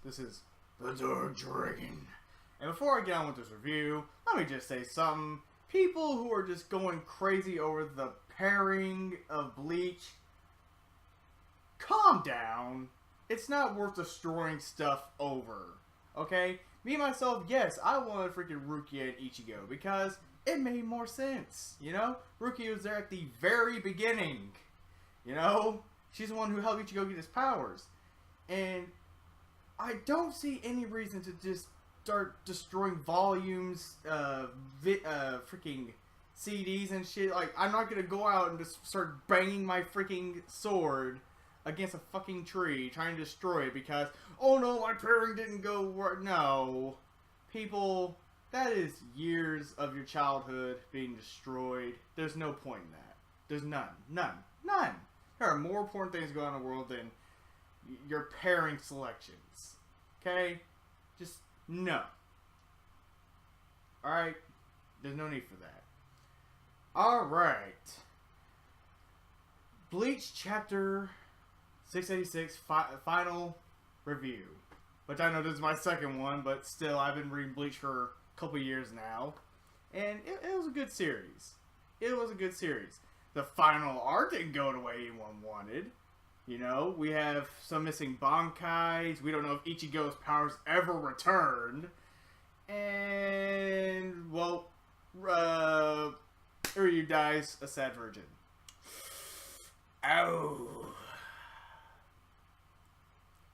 This is the Dark Dragon. And before I get on with this review, let me just say something. People who are just going crazy over the pairing of Bleach, calm down. It's not worth destroying stuff over. Okay? Me, myself, yes, I wanted freaking Rukia and Ichigo because it made more sense. You know? Rukia was there at the very beginning. You know? She's the one who helped Ichigo get his powers. And I don't see any reason to just start destroying volumes, freaking CDs and shit. Like, I'm not gonna go out and just start banging my freaking sword against a fucking tree, trying to destroy it because, oh no, my pairing didn't go right. No. People, that is years of your childhood being destroyed. There's no point in that. There's none. None. None. There are more important things going on in the world than your pairing selections. Okay? Just no. Alright? There's no need for that. Alright. Bleach Chapter 686 Final Review. Which I know this is my second one, but still, I've been reading Bleach for a couple years now. And it was a good series. It was a good series. The final art didn't go the way anyone wanted. You know, we have some missing Bankais. We don't know if Ichigo's powers ever returned. And, well, Uryu dies a sad virgin. Ow.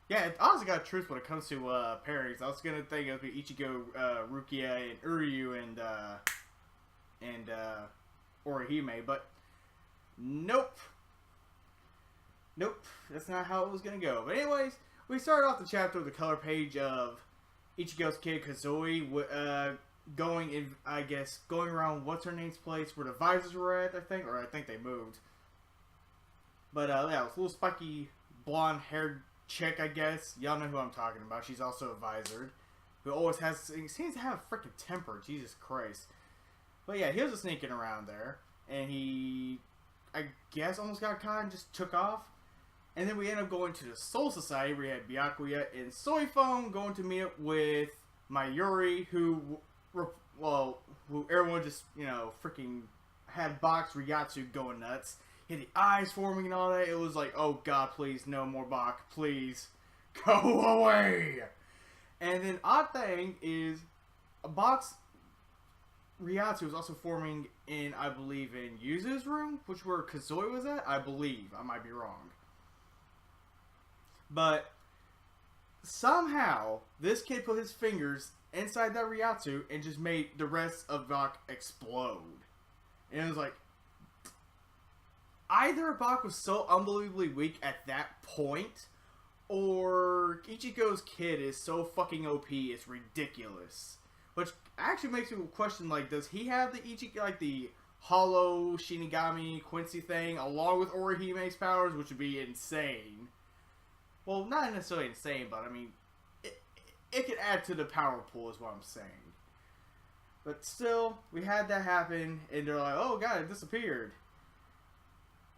Yeah, it honestly got truth when it comes to pairings. I was gonna think it would be Ichigo, Rukia, and Uryu, and Orihime, but nope. Nope, that's not how it was gonna go. But anyways, we started off the chapter with a color page of Ichigo's kid Kazooie going around what's her name's place where the visors were at, I think they moved. But yeah, this little spiky blonde haired chick, I guess. Y'all know who I'm talking about. She's also advisored, who always seems to have a freaking temper. Jesus Christ. But yeah, he was just sneaking around there, and he, I guess, almost got caught and just took off. And then we end up going to the Soul Society where we had Byakuya and Soifone going to meet up with Mayuri, who everyone just, you know, freaking had Bach Ryatsu going nuts. He had the eyes forming and all that. It was like, oh god, please, no more Bach. Please, go away. And then odd thing is, Bach's Ryatsu was also forming in, I believe, in Yuzu's room, which where Kazooie was at. I believe. I might be wrong. But somehow, this kid put his fingers inside that Ryatsu and just made the rest of Bach explode. And it was like, either Bach was so unbelievably weak at that point, or Ichigo's kid is so fucking OP, it's ridiculous. Which actually makes me question, like, does he have the the hollow Shinigami Quincy thing along with Orihime's powers, which would be insane. Well, not necessarily insane, but I mean, it could add to the power pool is what I'm saying. But still, we had that happen, and they're like, oh god, it disappeared.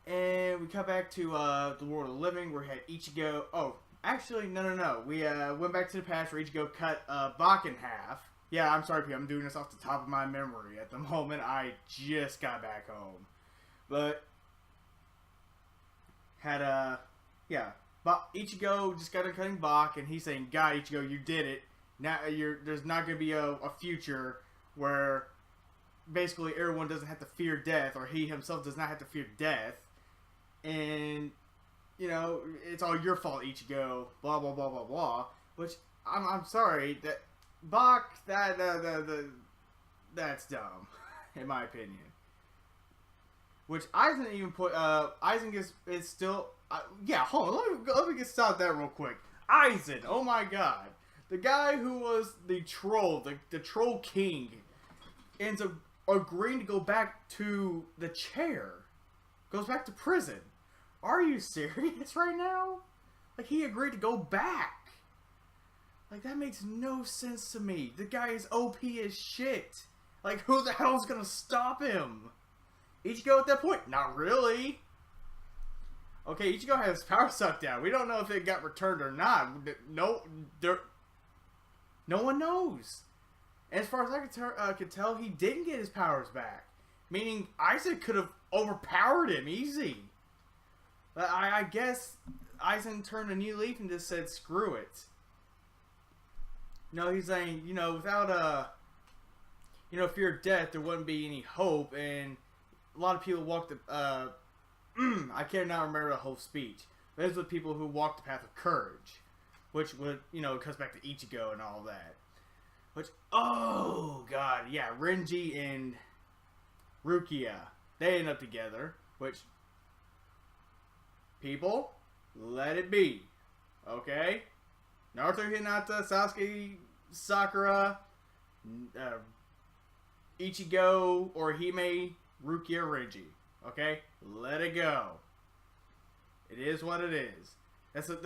And we come back to the world of the living, where we had Ichigo. Oh, actually, no. We went back to the past where Ichigo cut Bach in half. Yeah, I'm sorry, people. I'm doing this off the top of my memory at the moment. I just got back home. But, had, yeah. Ichigo just got done cutting Bach, and he's saying, God, Ichigo, you did it. Now, there's not going to be a future where basically everyone doesn't have to fear death, or he himself does not have to fear death. And, you know, it's all your fault, Ichigo, blah, blah, blah, blah, blah. Which, I'm sorry, that Bach, that's dumb, in my opinion. Which Aizen even put, Aizen is still, yeah, hold on, let me get stop that real quick. Aizen, oh my god. The guy who was the troll, the troll king, ends up agreeing to go back to the chair. Goes back to prison. Are you serious right now? Like, he agreed to go back. Like, that makes no sense to me. The guy is OP as shit. Like, who the hell's gonna stop him? Ichigo at that point? Not really. Okay, Ichigo had his power sucked out. We don't know if it got returned or not. No, no one knows. As far as I could tell, he didn't get his powers back. Meaning, Aizen could have overpowered him easy. But I guess Aizen turned a new leaf and just said, screw it. He's saying, without, fear of death, there wouldn't be any hope. And a lot of people walked the, I cannot remember the whole speech. But those are the people who walked the path of courage. Which would, it comes back to Ichigo and all that. Which, oh god, yeah, Renji and Rukia, they end up together. Which, people, let it be. Okay? Naruto, Hinata, Sasuke, Sakura, Ichigo, Orihime, Rukia, Renji. Okay? Let it go. It is what it is. That's a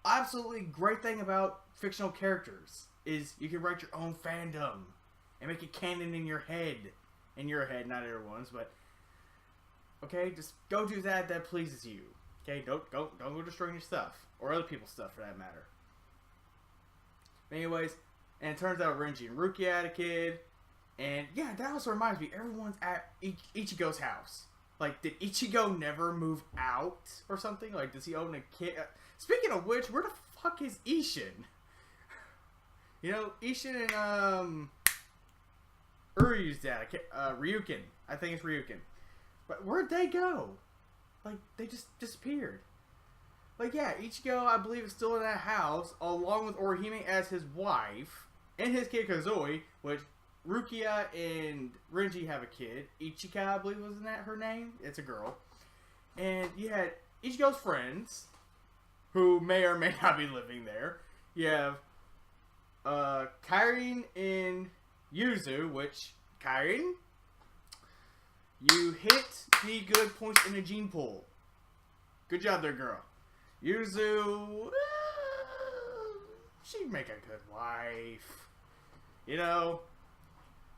absolutely great thing about fictional characters. Is you can write your own fandom and make it canon in your head. In your head, not everyone's, but okay, just go do that pleases you. Okay, don't go destroying your stuff. Or other people's stuff for that matter. But anyways, and it turns out Renji and Rukia had a kid. And yeah, that also reminds me, everyone's at Ichigo's house. Like, did Ichigo never move out or something? Like, does he own a kid? Speaking of which, where the fuck is Ishin? Ishin and Uryu's dad, Ryukin. I think it's Ryukin. But where'd they go? Like, they just disappeared. Like, yeah, Ichigo, I believe, is still in that house, along with Orihime as his wife, and his kid Kazoi, which Rukia and Renji have a kid. Ichika, I believe, wasn't that her name? It's a girl. And you had Ichigo's friends, who may or may not be living there. You have Kairin and Yuzu, which, Kairin, you hit the good points in the gene pool. Good job there, girl. Yuzu, she'd make a good wife.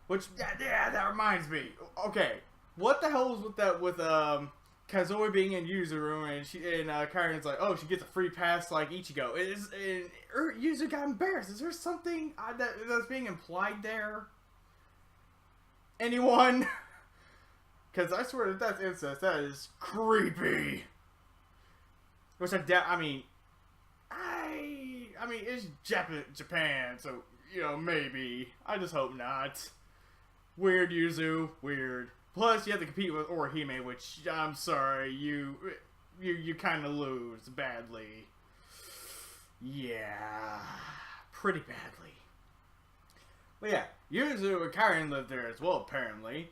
Which, yeah, that reminds me. Okay, what the hell was with that, with Kazoi being in Yuzu's room, and Kairin's like, oh, she gets a free pass like Ichigo. And Yuzu got embarrassed. Is there something that's being implied there? Anyone? Because I swear that that's incest. That is creepy. Which I mean, it's Japan, so, maybe. I just hope not. Weird, Yuzu. Weird. Plus, you have to compete with Orihime, which, I'm sorry, you kind of lose badly. Yeah. Pretty badly. But yeah, Yuzu and Kairin lived there as well, apparently.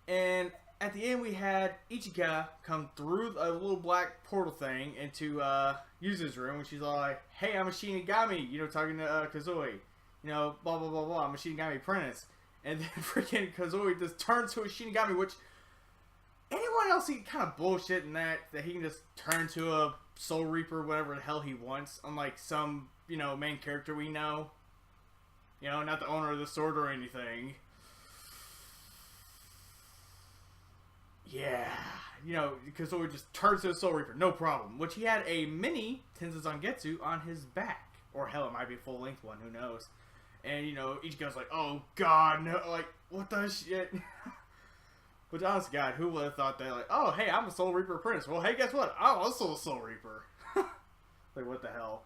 And at the end, we had Ichika come through a little black portal thing into Yuzu's room, and she's like, hey, I'm a Shinigami, talking to Kazoi. Blah, blah, blah, blah, I'm a Shinigami apprentice. And then freaking Kazoi just turns to a Shinigami, which anyone else, he kind of bullshit in that he can just turn to a Soul Reaper, whatever the hell he wants, unlike some, main character we know. Not the owner of the sword or anything. Yeah, Kazoi just turns to a Soul Reaper, no problem. Which he had a mini Tenzan on his back. Or hell, it might be a full-length one, who knows. And, Ichigo's like, oh god, no, like, what the shit? Which, honest to God, who would have thought that, like, oh, hey, I'm a Soul Reaper apprentice. Well, hey, guess what? I'm also a Soul Reaper. Like, what the hell?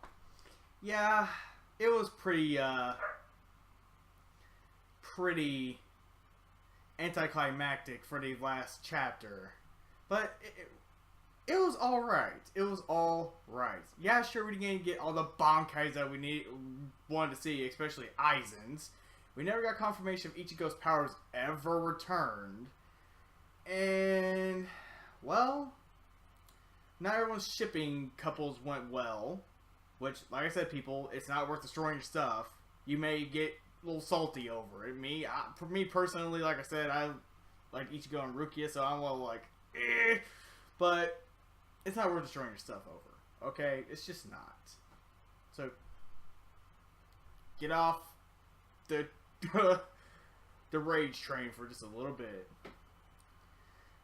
Yeah, it was pretty anticlimactic for the last chapter. But it was alright. It was alright. Yeah, sure, we didn't get all the Bankais that we wanted to see, especially Aizen's. We never got confirmation if Ichigo's powers ever returned. And, well, not everyone's shipping couples went well. Which, like I said, people, it's not worth destroying your stuff. You may get a little salty over it. For me personally, like I said, I like Ichigo and Rukia, so I'm a little like, eh. But it's not worth destroying your stuff over. Okay? It's just not. So, get off the the rage train for just a little bit.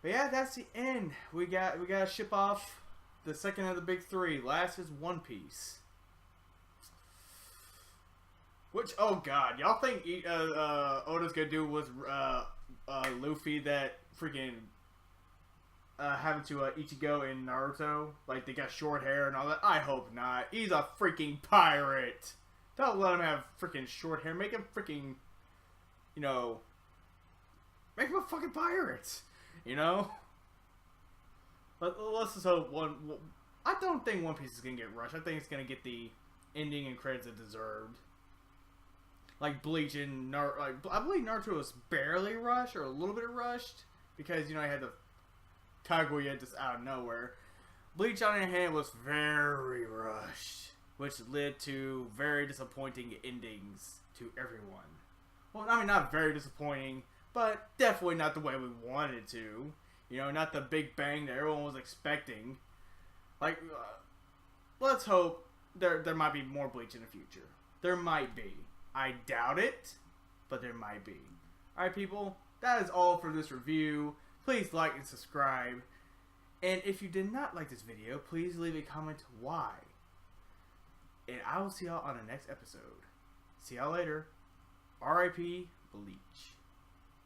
But yeah, that's the end. We gotta ship off the second of the big three. Last is One Piece. Which, oh god, y'all think Oda's gonna do with Luffy that freaking having to Ichigo in Naruto? Like, they got short hair and all that? I hope not. He's a freaking pirate. Don't let him have freaking short hair. Make him freaking, you know, make him a fucking pirate. You know? But let's just hope I don't think One Piece is gonna get rushed. I think it's gonna get the ending and credits it deserved. Like Bleach and I believe Naruto was barely rushed or a little bit rushed because, you know, I had the Kaguya just out of nowhere. Bleach, on the other hand, was very rushed, which led to very disappointing endings to everyone. Well, I mean, not very disappointing, but definitely not the way we wanted it to. You know, not the big bang that everyone was expecting. Like, let's hope there might be more Bleach in the future. There might be. I doubt it, but there might be. Alright, people, that is all for this review. Please like and subscribe. And if you did not like this video, please leave a comment why. And I will see y'all on the next episode. See y'all later. R.I.P. Bleach.